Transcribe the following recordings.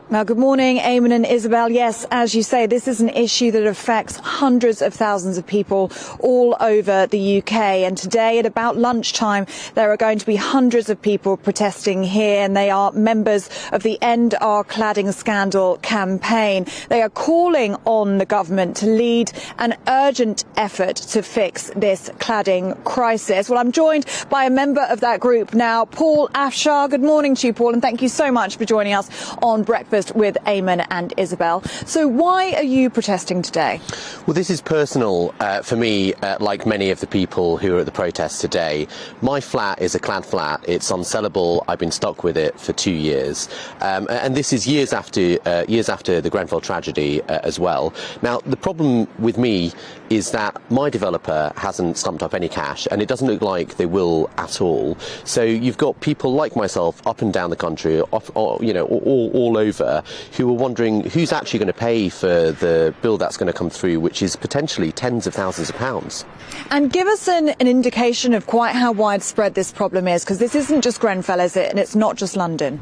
Well, good morning, Eamon and Isabel. Yes, as you say, this is an issue that affects hundreds of thousands of people all over the UK. And today at about lunchtime, there are going to be hundreds of people protesting here, and they are members of the End Our Cladding Scandal campaign. They are calling on the government to lead an urgent effort to fix this cladding crisis. Well, I'm joined by a member of that group now, Paul Afshar. Good morning to you, Paul, and thank you so much for joining us on Breakfast with Eamon and Isabel. So why are you protesting today? Well, this is personal for me, like many of the people who are at the protest today. My flat is a clad flat. It's unsellable. I've been stuck with it for 2 years. And this is years after the Grenfell tragedy as well. Now, the problem with me is that my developer hasn't stumped up any cash, and it doesn't look like they will at all. So you've got people like myself up and down the country, all over, who are wondering who's actually going to pay for the bill that's going to come through, which is potentially tens of thousands of pounds. And give us an indication of quite how widespread this problem is, because this isn't just Grenfell, is it? And it's not just London.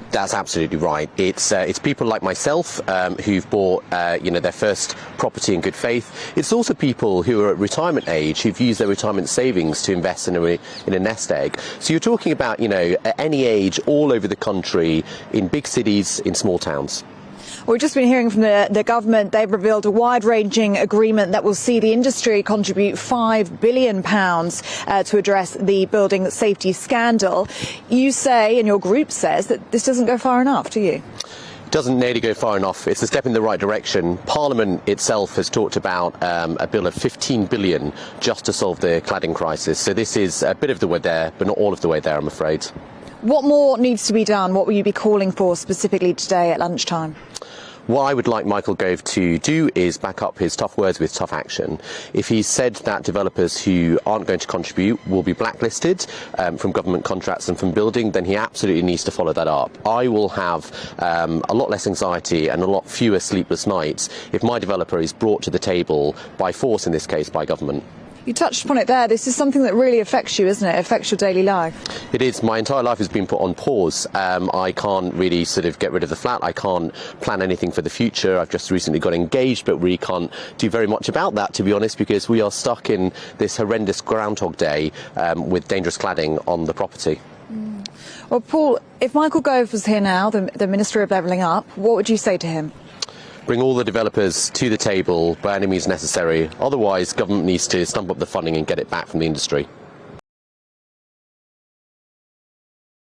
That's absolutely right. It's people like myself who've bought their first property in good faith. It's also people who are at retirement age who've used their retirement savings to invest in a nest egg. So you're talking about at any age, all over the country, in big cities, in small towns. We've just been hearing from the government. They've revealed a wide-ranging agreement that will see the industry contribute £5 billion to address the building safety scandal. You say, and your group says, that this doesn't go far enough, do you? Doesn't nearly go far enough. It's a step in the right direction. Parliament itself has talked about a bill of 15 billion just to solve the cladding crisis. So this is a bit of the way there, but not all of the way there, I'm afraid. What more needs to be done? What will you be calling for specifically today at lunchtime? What I would like Michael Gove to do is back up his tough words with tough action. If he said that developers who aren't going to contribute will be blacklisted from government contracts and from building, then he absolutely needs to follow that up. I will have a lot less anxiety and a lot fewer sleepless nights if my developer is brought to the table by force, in this case by government. You touched upon it there. This is something that really affects you, isn't it? It affects your daily life. It is. My entire life has been put on pause. I can't really sort of get rid of the flat. I can't plan anything for the future. I've just recently got engaged, but really can't do very much about that, to be honest, because we are stuck in this horrendous Groundhog Day with dangerous cladding on the property. Well, Paul, if Michael Gove was here now, the Minister of Levelling Up, what would you say to him? Bring all the developers to the table by any means necessary. Otherwise, government needs to stump up the funding and get it back from the industry.